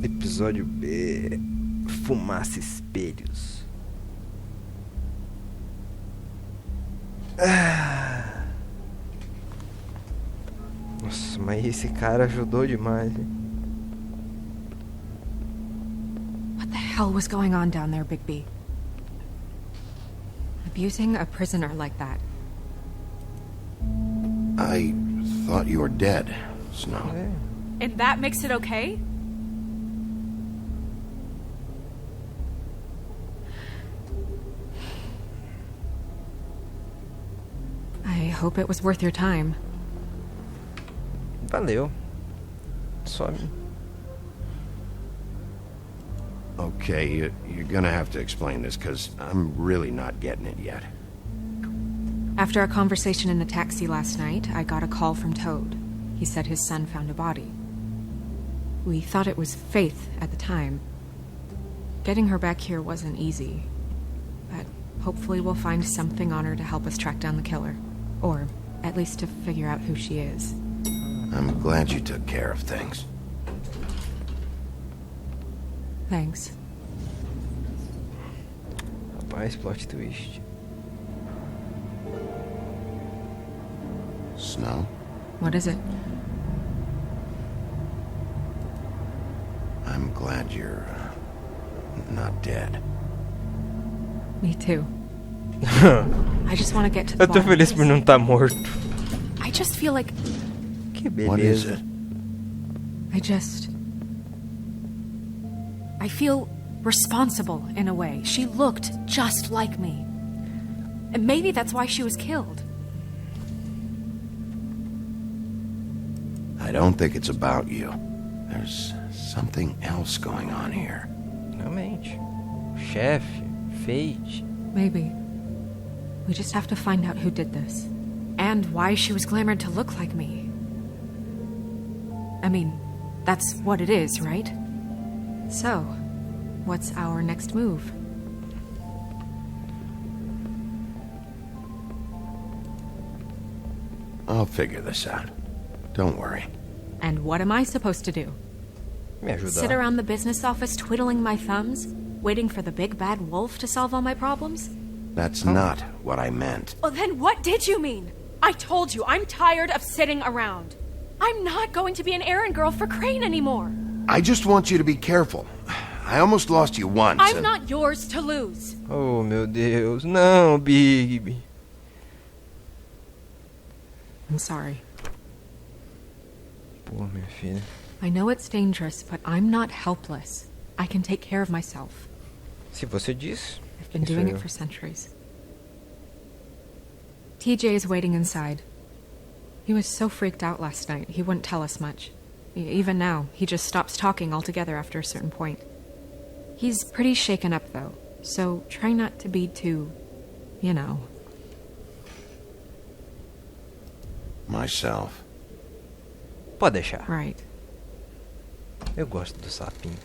Episódio B. Fumaça espelhos. Nossa, mas esse cara ajudou demais, hein? What the hell was going on down there, Bigby? Abusing a prisoner like that. I thought you were dead, Snow. And that makes it okay? I hope it was worth your time. Valeu. Só... Okay, you're gonna have to explain this, because I'm really not getting it yet. After a conversation in the taxi last night, I got a call from Toad. He said his son found a body. We thought it was Faith at the time. Getting her back here wasn't easy, but hopefully we'll find something on her to help us track down the killer. Or at least to figure out who she is. I'm glad you took care of things. Thanks. Rapaz, plot twist. Snow? What is it? I'm glad you're not dead. Me too. I just want to get to the Eu tô bottom feliz of por this. não estar morto. I just feel like Que What is beleza. it? I feel responsible in a way. She looked just like me. And maybe that's why she was killed. I don't think it's about you. There's something else going on here. Realmente. Chefe, Fate. Maybe. We just have to find out who did this. And why she was glamored to look like me. I mean, that's what it is, right? So, what's our next move? I'll figure this out. Don't worry. And what am I supposed to do? Me ajudar. Sit around the business office twiddling my thumbs, waiting for the big bad wolf to solve all my problems? That's not what I meant. Well, then what did you mean? I told you, I'm tired of sitting around. I'm not going to be an errand girl for Crane anymore. I just want you to be careful. I almost lost you once. I'm not yours to lose. Oh, meu Deus. Não, Bigby. I'm sorry. Pô, minha filha. I know it's dangerous, but I'm not helpless. I can take care of myself. Se você diz. I've been Isso doing eu. it for centuries. TJ is waiting inside. He was so freaked out last night, he wouldn't tell us much. Even now, he just stops talking altogether after a certain point. He's pretty shaken up, though, so try not to be too, you know. Myself. Pode deixar. Right. Eu gosto do sapinho.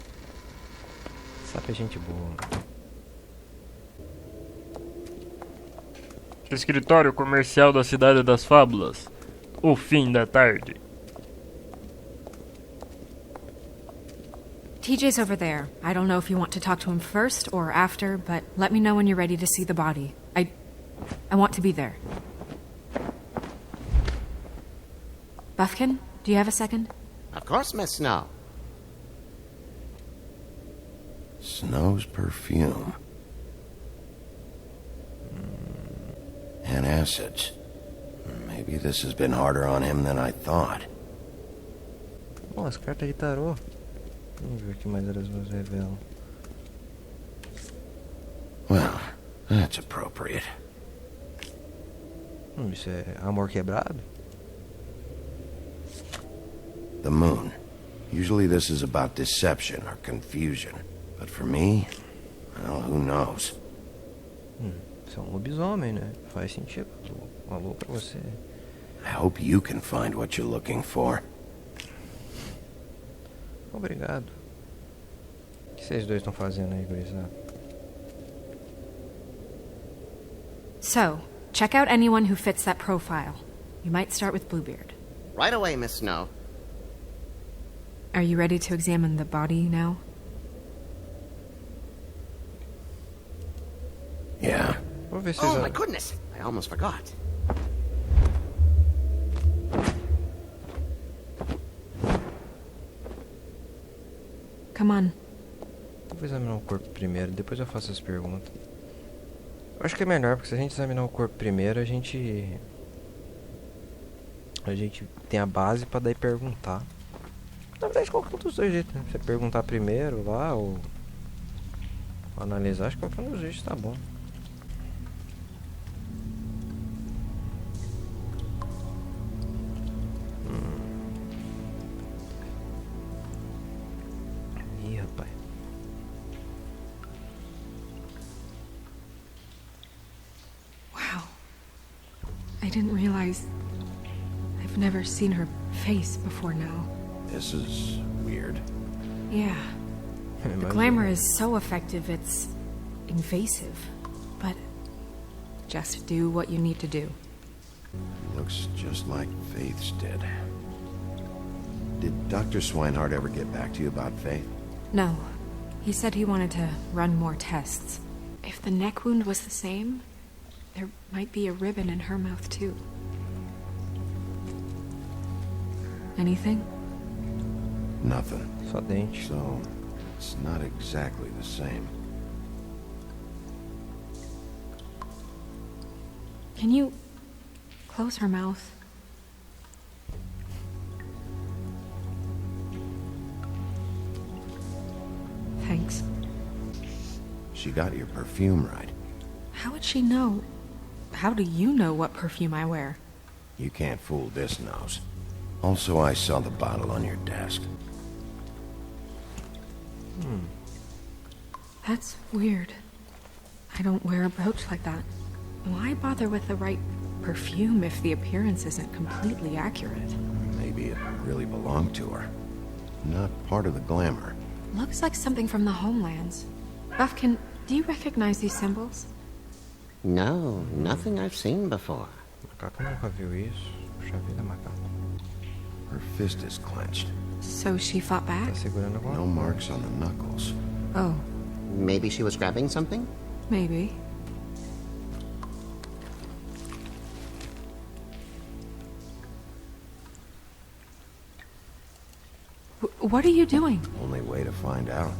Sapo é gente boa. Escritório comercial da Cidade das Fábulas. O fim da tarde. TJ's over there. I don't know if you want to talk to him first or after, but let me know when you're ready to see the body. I want to be there. Buffkin, do you have a second? Of course, Miss Snow. Snow's perfume. Antacids. Maybe this has been harder on him than I thought. Bom, as cartas de tarô. Vamos ver o que mais elas nos revelam. Well, that's appropriate. Isso é amor quebrado? The moon. Usually this is about deception or confusion. But for me, well, who knows? Você é um lobisomem, né? Faz sentido. Alô pra você. I hope you can find what you're looking for. Obrigado. O que vocês dois estão fazendo aí, gurizada? So, check out anyone who fits that profile. You might start with Bluebeard. Right away, Miss Snow. Are you ready to examine the body now? Yeah. Vou ver se Oh vocês... my goodness! I almost forgot. Come on. Vou examinar o corpo primeiro, depois eu faço as perguntas. Eu acho que é melhor, porque se a gente examinar o corpo primeiro, a gente tem a base pra daí perguntar. Na verdade, qualquer um dos dois jeitos, né? Você perguntar primeiro lá, ou analisar, acho que qualquer um dos jeitos tá bom. Ih, rapaz. Wow. I didn't realize... I've never seen her face before now. This is weird. Yeah. The Imagina. glamour is so effective, it's invasive. But just do what you need to do. Looks just like Faith's did. Did Dr. Swinehart ever get back to you about Faith? No. He said he wanted to run more tests. If the neck wound was the same, there might be a ribbon in her mouth too. Anything? Nothing. Só dente. So, it's not exactly the same. Can you close her mouth? Thanks. She got your perfume right. How would she know? How do you know what perfume I wear? You can't fool this nose. Also, I saw the bottle on your desk. That's weird. I don't wear a brooch like that. Why bother with the right perfume if the appearance isn't completely accurate? Maybe it really belonged to her. Not part of the glamour. Looks like something from the homelands. Buffkin, do you recognize these symbols? No, nothing I've seen before. Macaco nunca viu isso. Puxa vida, macaco. Her fist is clenched. So she fought back? Tá segurando agora? No marks on the knuckles. Oh, Maybe she was grabbing something? maybe. What are you doing? Only way to find out.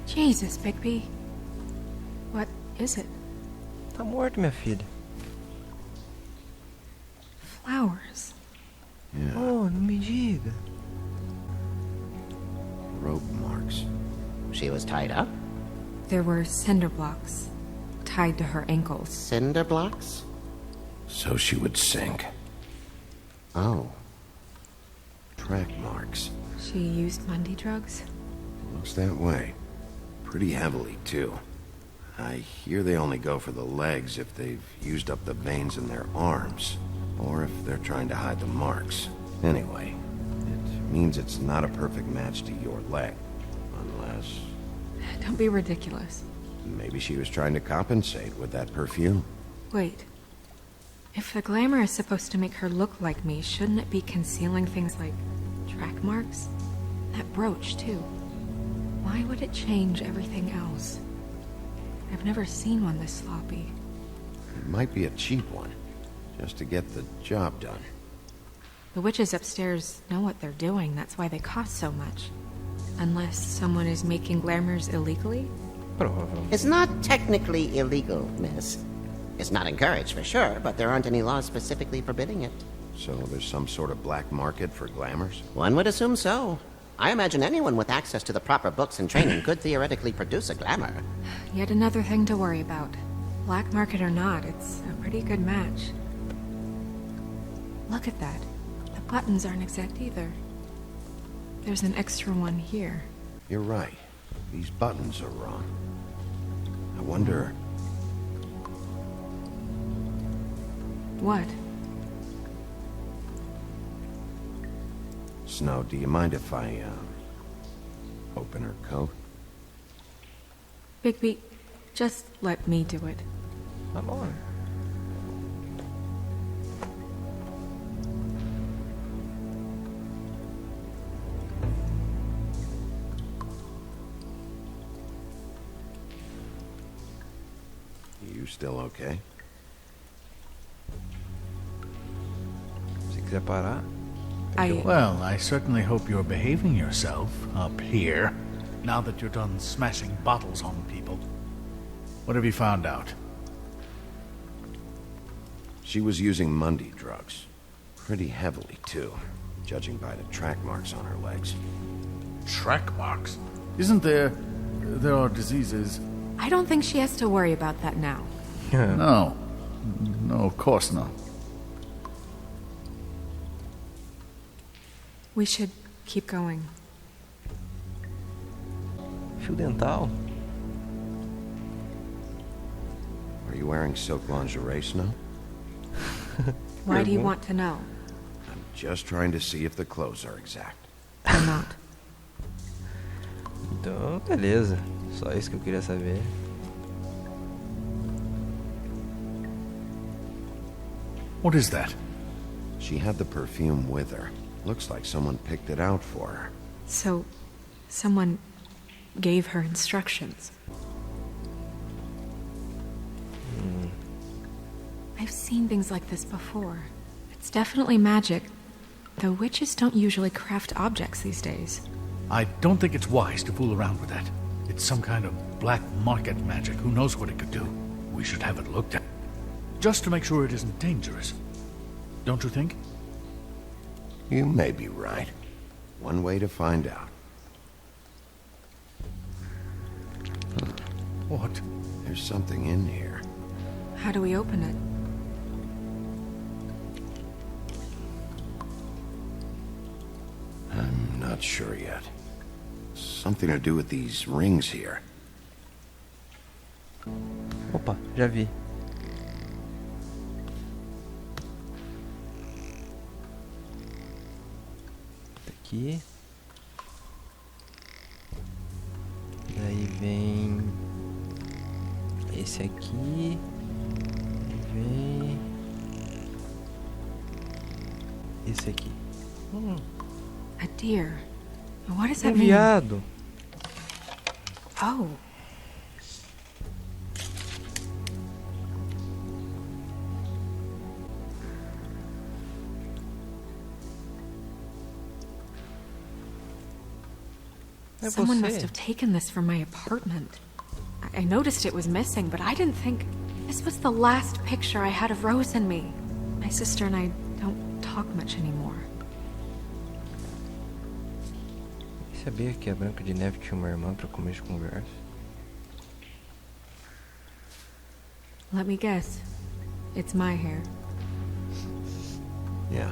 Jesus, Bigby. What is it? Tá morto, minha filha. Flowers. Yeah, Oh, não me diga. rope marks. She was tied up? There were cinder blocks tied to her ankles. Cinder blocks? So she would sink. Oh. Track marks. She used Mundy drugs? Looks that way. Pretty heavily, too. I hear they only go for the legs if they've used up the veins in their arms, or if they're trying to hide the marks. Anyway, it means it's not a perfect match to your leg. Unless Don't be ridiculous. maybe she was trying to compensate with that perfume. Wait. If the glamour is supposed to make her look like me, shouldn't it be concealing things like track marks? That brooch, too. Why would it change everything else? I've never seen one this sloppy. It might be a cheap one, just to get the job done. The witches upstairs know what they're doing, that's why they cost so much. Unless someone is making glamours illegally? Provavelmente. It's not technically illegal, miss. It's not encouraged for sure, but there aren't any laws specifically forbidding it. So there's some sort of black market for glamours? One would assume so. I imagine anyone with access to the proper books and training could theoretically produce a glamour. Yet another thing to worry about. Black market or not, it's a pretty good match. Look at that. The buttons aren't exact either. There's an extra one here. You're right. These buttons are wrong. I wonder... What? Snow, do you mind if I, open her coat? Bigby, just let me do it. Tá bom. still okay? Se quiser parar. Well, I certainly hope you're behaving yourself up here, now that you're done smashing bottles on people. What have you found out? She was using Mundy drugs. Pretty heavily, too, judging by the track marks on her legs. Track marks? Isn't there... there are diseases... I don't think she has to worry about that now. No. No, of course not. We should keep going. Fio dental? Are you wearing silk lingerie, Snow? Why do you want to know? I'm just trying to see if the clothes are exact. They're not. Então, beleza. Só isso que eu queria saber. What is that? She had the perfume with her. Looks like someone picked it out for her. So, someone gave her instructions. I've seen things like this before. It's definitely magic, though witches don't usually craft objects these days. I don't think it's wise to fool around with that. It's some kind of black market magic. Who knows what it could do? We should have it looked at. Just to make sure it isn't dangerous. Don't you think? You may be right. One way to find out. What? There's something in here. How do we open it? I'm not sure yet. Something to do with these rings here. Opa, já vi. Aqui. Daí vem esse aqui. Vem esse aqui. A deer. What does that mean? Viado. Oh. Someone must have taken this from my apartment. I noticed it was missing, but I didn't think... This was the last picture I had of Rose and me. My sister and I don't talk much anymore. Sabia que a Branca de Neve tinha uma irmã para começo de conversa? Let me guess. It's my hair. Yeah.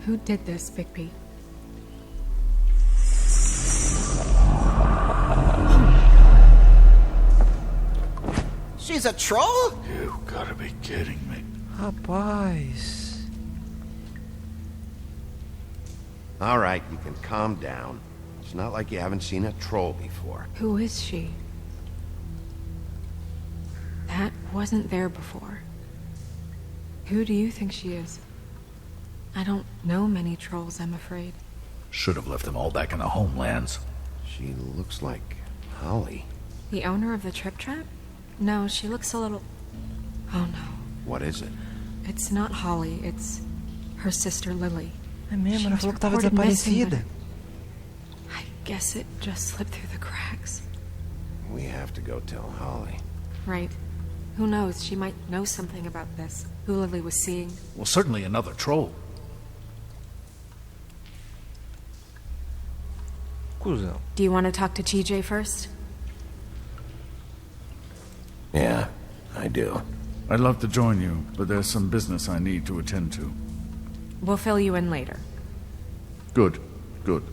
Who did this, Bigby? She's a troll? You gotta be kidding me. Rapaz. All right, you can calm down. It's not like you haven't seen a troll before. Who is she? That wasn't there before. Who do you think she is? I don't know many trolls, I'm afraid. Should have left them all back in the homelands. She looks like Holly. The owner of the Trip Trap? No, she looks a little... Oh no. What is it? It's not Holly, it's her sister Lily. É mesmo, ela She falou was que tava reported missing, desaparecida. I guess it just slipped through the cracks. We have to go tell Holly. Right. Who knows, she might know something about this. Who Lily was seeing. Well, certainly another troll. Cusão. Do you want to talk to TJ first? Yeah, I do. I'd love to join you, but there's some business I need to attend to. We'll fill you in later. Good, good.